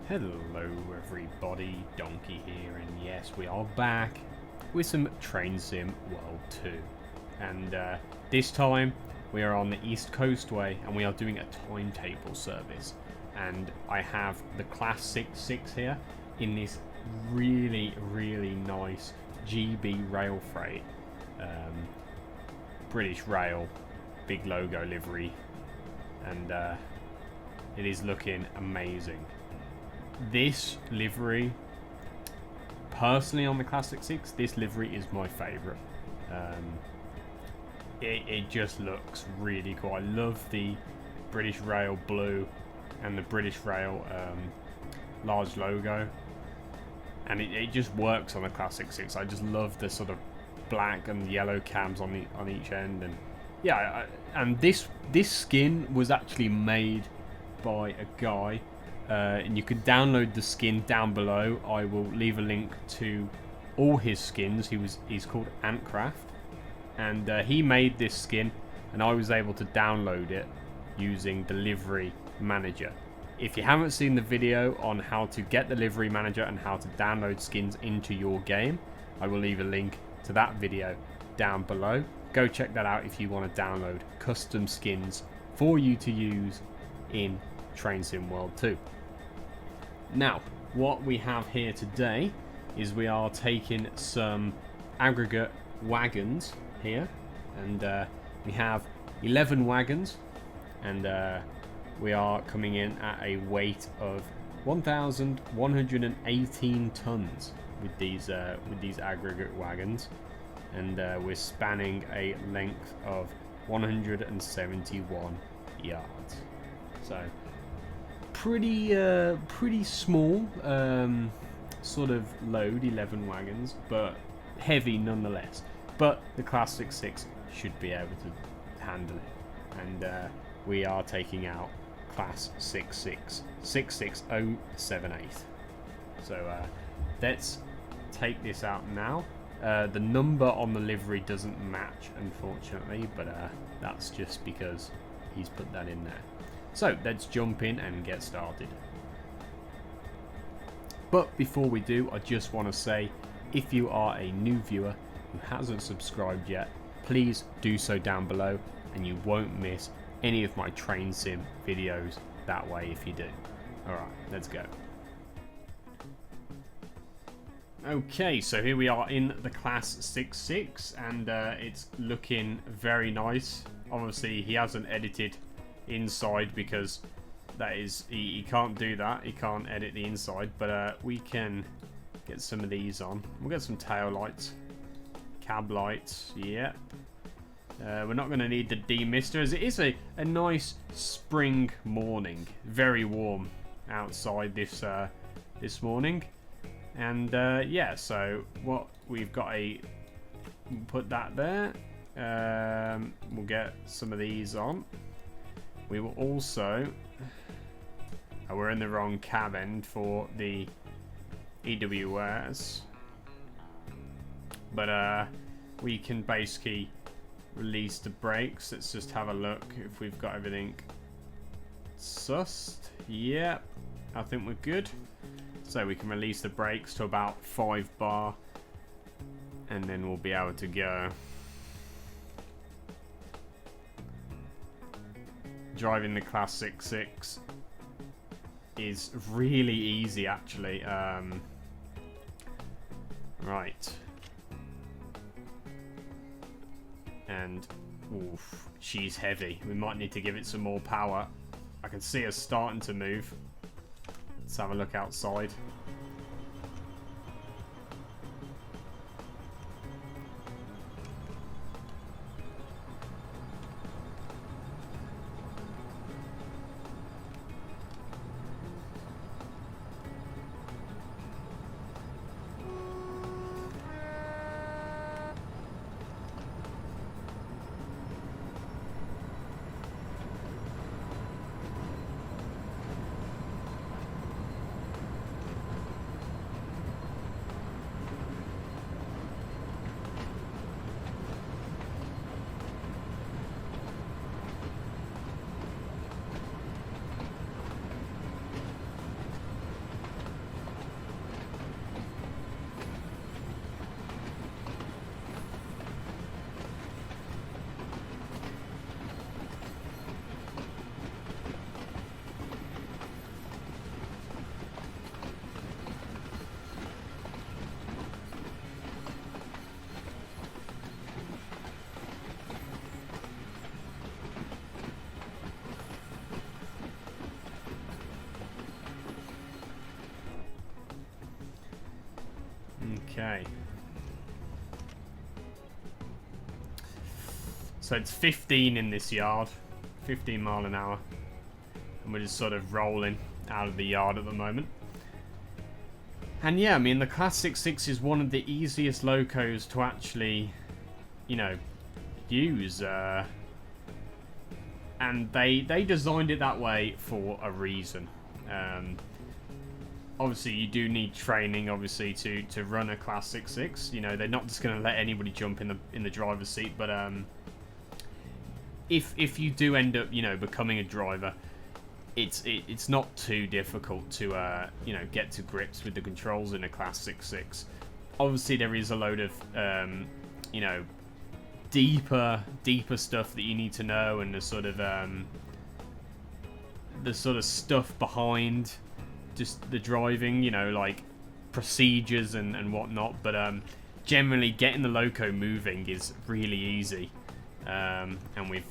Hello everybody, Donkey here, and yes, we are back with some Train Sim World 2. And this time, we are on the East Coastway, and we are doing a timetable service. And I have the Class 66 here in this really, really nice GB rail freight. British Rail, big logo livery, and it is looking amazing. This livery, personally on the Classic 6, this livery is my favourite. It just looks really cool. I love the British Rail blue and the British Rail large logo. And it just works on the Classic 6. I just love the sort of black and yellow cams on each end. And yeah, and this skin was actually made by a guy. And you can download the skin down below. I will leave a link to all his skins. He's called Antcraft, and he made this skin, and I was able to download it using the Livery Manager. If you haven't seen the video on how to get the Livery Manager and how to download skins into your game, I will leave a link to that video down below. Go check that out if you want to download custom skins for you to use in Train Sim World 2. Now, what we have here today is we are taking some aggregate wagons here, and we have 11 wagons, and we are coming in at a weight of 1,118 tons with these aggregate wagons, and we're spanning a length of 171 yards. So pretty small sort of load, 11 wagons, but heavy nonetheless. But the Classic 6 should be able to handle it, and we are taking out Class 66078. So let's take this out now. The number on the livery doesn't match, unfortunately, but that's just because he's put that in there. So let's jump in and get started. But before we do, I just want to say, if you are a new viewer who hasn't subscribed yet, please do so down below, and you won't miss any of my train sim videos that way if you do. Alright, let's go. Okay, so here we are in the Class 66, and it's looking very nice. Obviously, he hasn't edited inside because that is he can't do that. He can't edit the inside, but we can get some of these on. We'll get some tail lights, cab lights. Yep. We're not going to need the demister, as it is a nice spring morning. Very warm outside this morning, and yeah. So what we've got put that there. We'll get some of these on. We will also... we're in the wrong cab end for the EWS. But we can basically release the brakes. Let's just have a look if we've got everything sussed. Yep, I think we're good. So we can release the brakes to about 5 bar, and then we'll be able to go. Driving the Classic 6 is really easy, actually. Right. And, oof, she's heavy. We might need to give it some more power. I can see her starting to move. Let's have a look outside. Okay. So it's 15 in this yard, 15 mile an hour, and we're just sort of rolling out of the yard at the moment. And yeah, I mean, the Classic 6 is one of the easiest locos to actually, you know, use. And they designed it that way for a reason. Obviously, you do need training, obviously, to run a Classic 6. You know, they're not just going to let anybody jump in the driver's seat. But if you do end up, you know, becoming a driver, it's not too difficult to you know, get to grips with the controls in a Classic 6. Obviously, there is a load of you know, deeper stuff that you need to know, and the sort of stuff behind just the driving, you know, like procedures and whatnot. But generally, getting the loco moving is really easy, and we've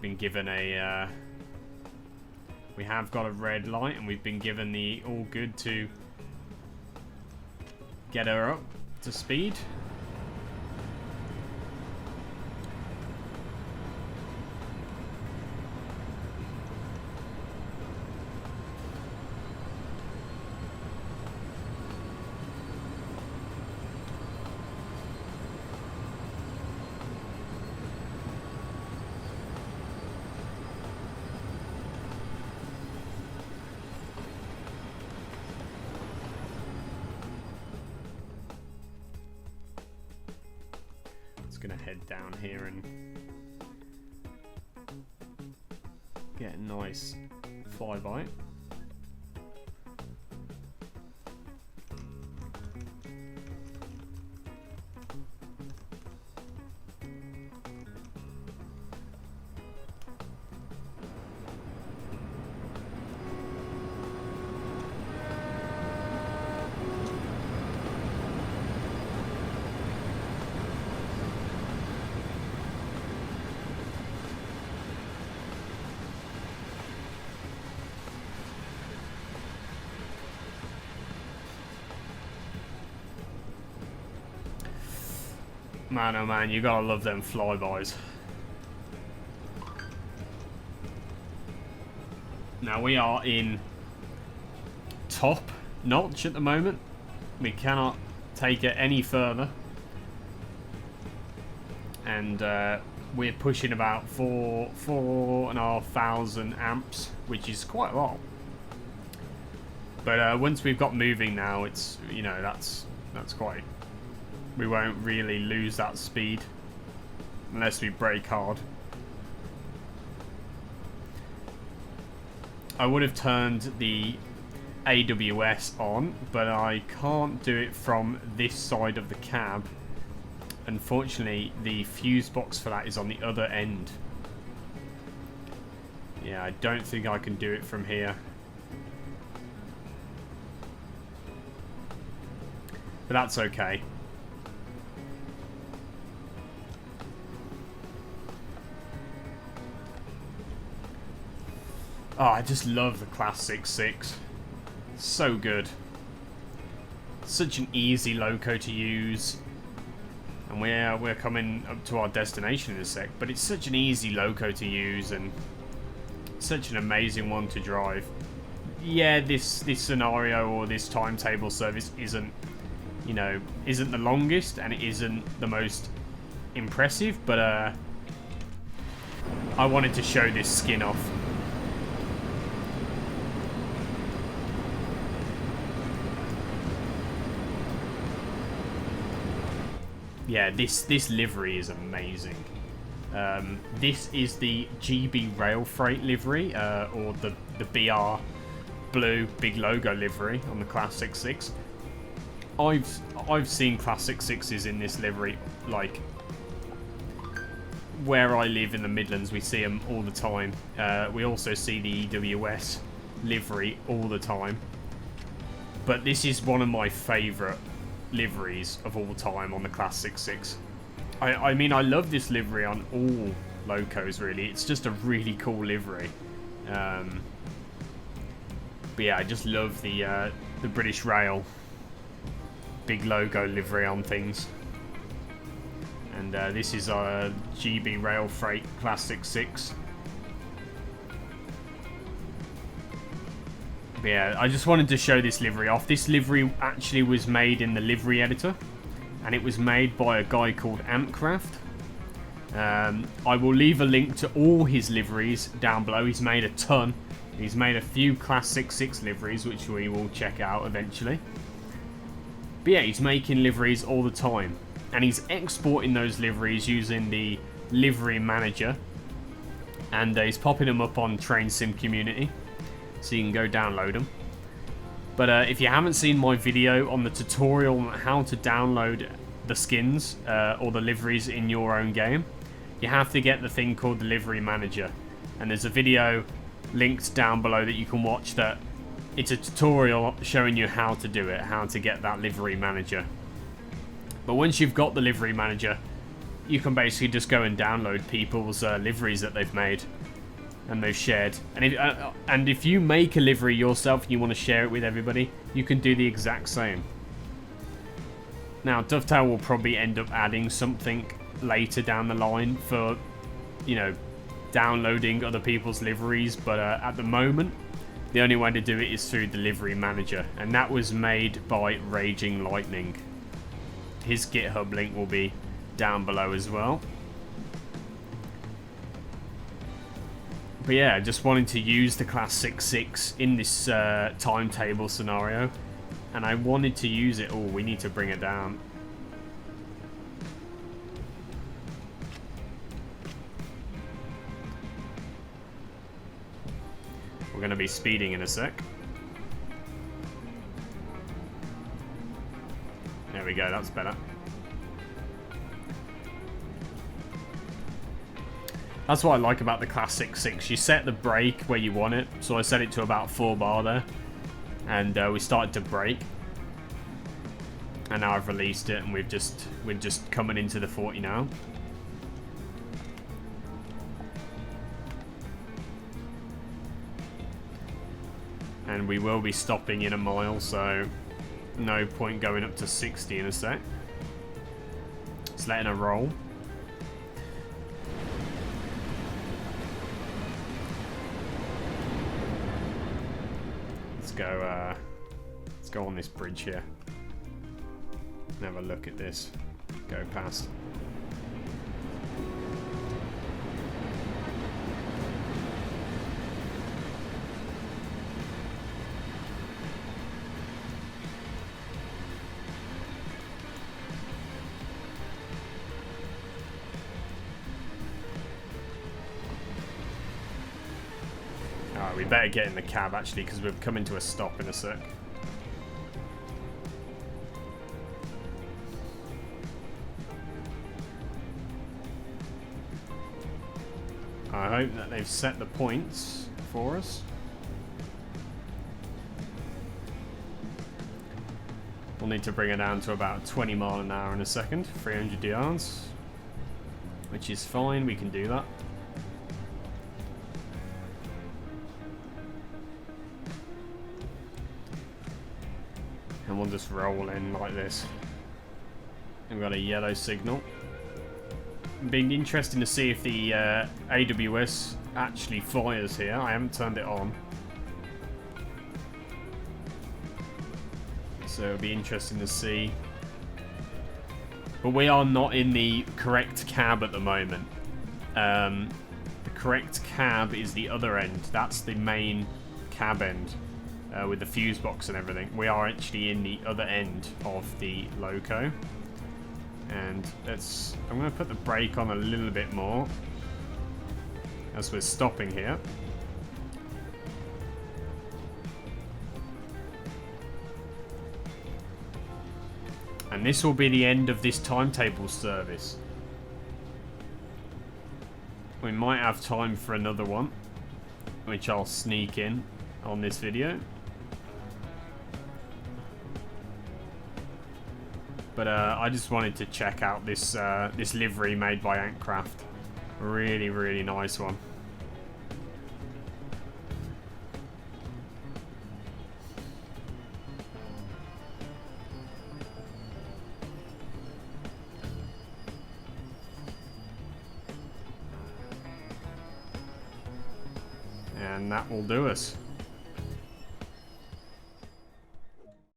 been given a we have got a red light, and we've been given the all good to get her up to speed. Gonna head down here and get a nice flyby. Man, oh man, you gotta love them flybys. Now we are in top notch at the moment. We cannot take it any further. And we're pushing about 4,500 amps, which is quite a lot. But once we've got moving now, it's, you know, that's quite... We won't really lose that speed unless we brake hard. I would have turned the AWS on, but I can't do it from this side of the cab. Unfortunately, the fuse box for that is on the other end. Yeah, I don't think I can do it from here. But that's okay. Oh, I just love the Classic 6. So good. Such an easy loco to use. And we're coming up to our destination in a sec, but it's such an easy loco to use and such an amazing one to drive. Yeah, this scenario or this timetable service isn't, you know, isn't the longest and it isn't the most impressive, but I wanted to show this skin off. Yeah, this livery is amazing. This is the GB Rail Freight livery, or the BR blue big logo livery on the Classic 6. I've seen Classic 6s in this livery, like where I live in the Midlands, we see them all the time. We also see the EWS livery all the time. But this is one of my favourite liveries of all time on the Classic 6. I mean, I love this livery on all locos, really. It's just a really cool livery. But yeah, I just love the British Rail big logo livery on things. And this is our GB Rail Freight Classic 6. But yeah, I just wanted to show this livery off. This livery actually was made in the livery editor, and it was made by a guy called Ampcraft. I will leave a link to all his liveries down below. He's made a ton. He's made a few Classic 6 liveries, which we will check out eventually. But yeah, he's making liveries all the time. And he's exporting those liveries using the Livery Manager. And he's popping them up on Train Sim Community, so you can go download them. But if you haven't seen my video on the tutorial on how to download the skins or the liveries in your own game, you have to get the thing called the Livery Manager. And there's a video linked down below that you can watch that it's a tutorial showing you how to do it, how to get that Livery Manager. But once you've got the Livery Manager, you can basically just go and download people's liveries that they've made and they've shared. And if you make a livery yourself and you want to share it with everybody, you can do the exact same. Now, Dovetail will probably end up adding something later down the line for, you know, downloading other people's liveries, but at the moment, the only way to do it is through the Livery Manager, and that was made by Raging Lightning. His GitHub link will be down below as well. But yeah, I just wanted to use the Classic 6 in this timetable scenario, and I wanted to use it. Oh, we need to bring it down. We're going to be speeding in a sec. There we go, that's better. That's what I like about the Classic 6. You set the brake where you want it. So I set it to about 4 bar there. And we started to brake. And now I've released it and we're just coming into the 40 now. And we will be stopping in a mile, so no point going up to 60 in a sec. Just letting her roll. Let's go on this bridge here. Have a look at this. Go past. Alright, we better get in the cab actually, because we're coming to a stop in a sec. I hope that they've set the points for us. We'll need to bring it down to about 20 mile an hour in a second, 300 yards, which is fine, we can do that. And we'll just roll in like this. We've got a yellow signal. It'd be interesting to see if the AWS actually fires here. I haven't turned it on. So it'll be interesting to see. But we are not in the correct cab at the moment. The correct cab is the other end. That's the main cab end. With the fuse box and everything. We are actually in the other end of the loco. And I'm going to put the brake on a little bit more as we're stopping here. And this will be the end of this timetable service. We might have time for another one, which I'll sneak in on this video. But I just wanted to check out this this livery made by Antcraft. Really, really nice one. And that will do us.